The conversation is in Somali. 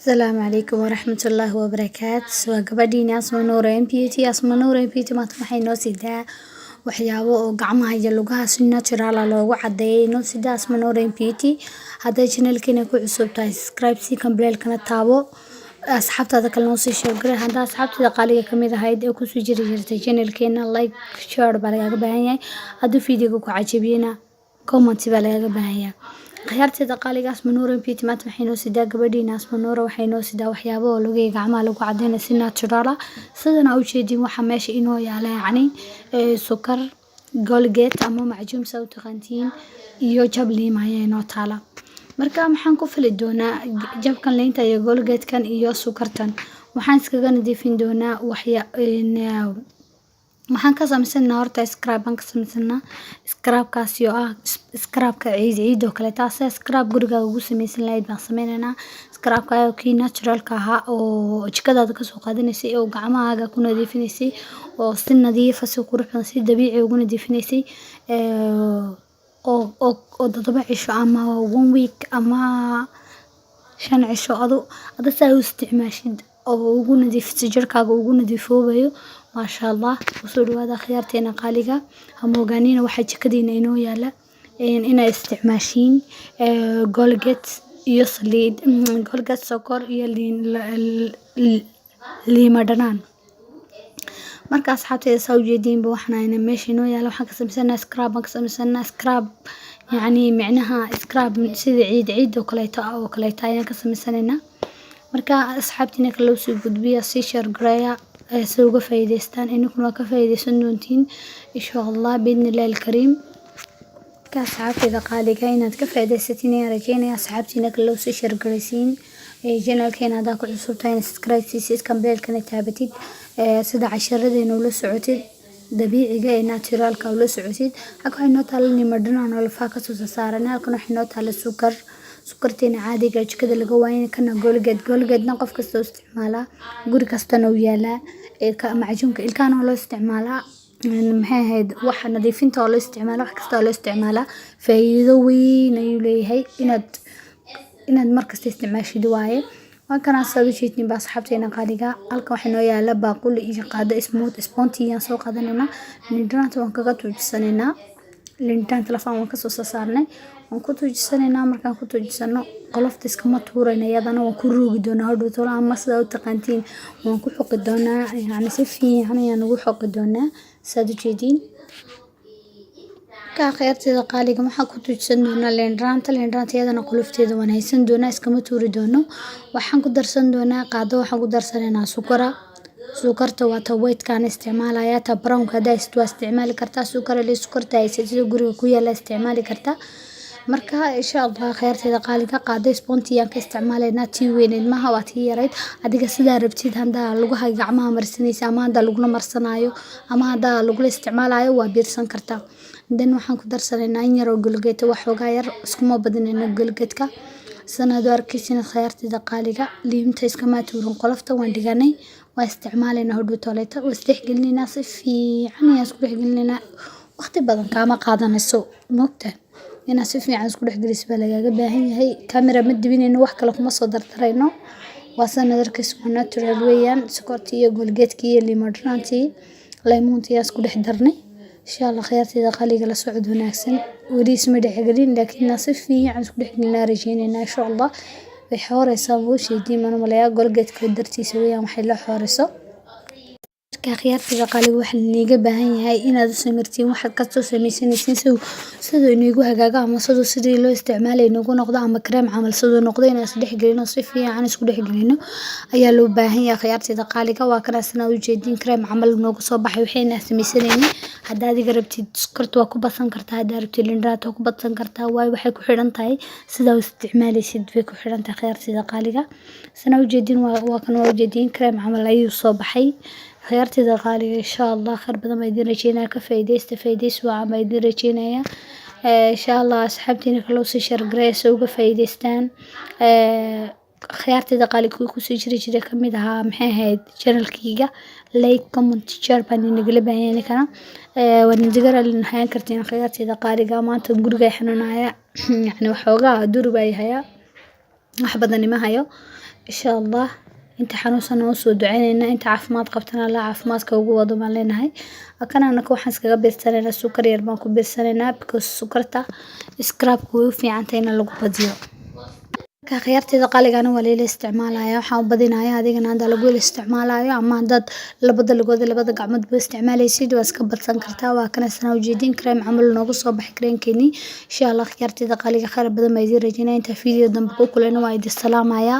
السلام عليكم ورحمة الله وبركاته waa gabadhiina Asma Noor MPT Asma Noor MPT maanta waxay noo sidaa waxyaabo oo gacmaha iyo lugaha si natural ah loogu cadeeyo noo sidaa Asma Noor MPT haday channelkeena ku cusub tahay subscribe si kambeelkana taabo asxaabtada kale noo sii share garay hadaa asxaabtada qaaliga kamid ahayd ee ku soo jirtay channelkeena like share baa laga baahan yahay haduu video ku cajabiyana comment baa laga baahan yahay khayarteeda qaaliga Asma Noor MPT maanta waxay noo sidaa gabadhiina Asma Noor waxay noo sidaa waxyaabo oo lugaha gacmaha lagu cadeeyo si natural ah sidana u jeedin waxa meesha inoo yaala yacni sukar Colgate ama macjuun saw taqantiin iyo jab liimaya inoo taala marka maxaan ku fili doonaa jabkan leenta iyo Colgate kan iyo sukartan waxaan iskaga nadiifin doonaa waxaan ka samaysanaa horta scrub aan ka samaysanaa scrubkaasi oo ah scrubka ciid oo kale taas scrub guriga ugu samaysan lahayd baan sameynaa scrubka oo kii natural ka ah oo jikadaada ka soo qaadanaysay oo gacmahaaga ku nadiifinaysay oo si nadiif ah si qurux badan si dabiici ugu nadiifinaysay oo toddoba cisho ama 1 week ama 5 cisho adu saa u isticmaashid oo ugu nadiifisay jirkaaga ugu nadiifoobayo ما شاء الله وصلوا هذا خيارتنا قالقة هم وقانين واحد كدينا إنه يلا إن استعماشين Colgate يصلي Colgate سكر اللي مدنان مركز أصحابتي يسوي جديد بوحنا إن ماشي إنه يلا وحنا كسمسنا سكراب كسمسنا سكراب يعني معناها سكراب من سيد عيد وكليتا يعني كسمسنا مركز أصحابتنا كلو سوق بيا سيشر جرايا سوق فايدستان إنكم وكفايدستان دونتين إن شاء الله بإذن الله الكريم كأصحابتي إذا قالي كاينات كفايدستين يا رجينا أصحابتي نكلو سيشر جريسين جنال كاين هذاك الصوتين سكرايب سيسيس كمبيل كانت تابتيد سدا 10 دين ولا سعوتيد dabiiciga ee naturalka oo la socodsid halka inoo taalani madhanaan oo lafa ka soo saarana halkan waxa inoo taala sukartina caadiga jikada laga waayay kana Colgate qof kasta oo isticmaala guri kastana uu yaala ka macjuunka ilkaan oo loo isticmaala maxay ahayd waxa nadiifinta oo loo isticmaala wax kasta oo loo isticmaala faa'iido weyn ayuu leeyahay inaad markasta isticmaashid waaye وكان سوي شيء تني بس حبتين قالقة ألقى وحنا يلا باقول إيش قادة سموث سبونتي ينسو قادنا لندرنا توان كقطع جسنا لندرنا تلفون وكسوس صارنا وكتو جسنا مركان كتو جسنا قلفت اسكما تورنا يدنا وكروج دونا هردو طلع مصدر وتقنتين ونكو حق دونا يعني سفي يعني نقول حق دونا سادو جدين كأخيرتي قالقة ما حكوا تجسدونا لندرنا يدنا قلفتي دونا هيسن دونا اسكما توري دونا waxaan ku darsan doonaa qaado waxaan ku darsanaa sukarta waa taweyd kaan isticmaalaya ta brownka hada isticmaali kartaa sukar la sukarta ay sida guriga ku yaala isticmaali kartaa marka insha Allah khayrteeda qaaliga qaado sponti aan ka isticmaalayna tii weyneed ma waa tii yareed adiga sida rabtid handa lagu hay gacmaha marsanaysa ama handa lagu marsanaayo ama handa lagu isticmaalayo waa biirsan kartaa dan waxaan ku darsanaa in yar oo Colgate wax uga yar iskuma badinayna Colgate-ka سنة دار كيسين خيارتي دقالقة اللي انت اسكما تورون قلفتا وان ديغاني واستعمالينا هدو توليتا واستحقلني ناصف في عني اسكولحقلني وقت بدن كاما قادنا السوق موقتا انا سفني عن اسكولحقلس بلاغا باهي هي كاميرا مدبين انو وحكا لكم صدر ترينو واسانا دار كيسون ناتورال ويان سكورتي Colgate-كي اللي مدرانتي ليمونتي اسكولحدرني إن شاء الله خيارتي دقالقة لسعود وناكسن وليس مدحقلين لكن نصفي عن سكولحقلنا رجينينا إن شاء الله بحوار يسابو شي ديما نماليا Colgate كودرتي سويا محيلا حوارسو كخيارتي دقالقة waxaa niga baahan yahay inaad samirtiin waxa ka soo sameeysanaysiin sidoo inigu hagaaga ama sidii loo isticmaalay inagu noqdo ama cream camal sidoo noqdo inaad isdhex galino si fiican isku dhex galino ayaa loo baahan yahay khiyartida daqaaliga waa kana sana u jeedin cream camal noogu soo baxay waxayna sameeysanayni hadaad iga rabtid sukart waa ku basan kartaa hadaad rabtid lindraat waa ku basan kartaa waxay ku xiran tahay sida u isticmaalaysid way ku xiran tahay khiyartida daqaaliga sana u jeedin waa kana u jeedin cream camal ayuu soo baxay خيارتي دقالي إن شاء الله خير بدل ما يدير رجينا كفايديس وعم يدير رجينا إن شاء الله أصحابتي نخلص شر جريس وكفايديستان خيارتي دقالي كوكو سجري كمدها محاهد شانل كيجا لايك كومنت شير باني نقلبها يعني كنا ونذكر النهاية كرتين خيارتي دقالي ما تنقول جاي حنونايا يعني وحوجا دور باي هيا wax badan ma hayo إن شاء الله inta xanuunsan oo soo duceynayna inta caafimaad qabtana la caafimaadka ugu wado baan leenahay akana anaka waxaan iskaga beersanaynaa sukar yar baan ku beersanaynaa because sukarta scrub-ku way u fiican tahay in lagu badiyo ka khiyarteeda qaligana waa la isticmaalaya waxaan u badinayaa adigana hada lagu isticmaalayo ama dad labada lugood labada gacmood buu isticmaalaysid waa iska badsan kartaa waa kana sana ujeedin cream amal noogu soo baxay creamkeeni insha Allah khiyarteeda qaliga khayr badan ma idin rajaynaa inta video dambe ku kulana waa idin salaamaya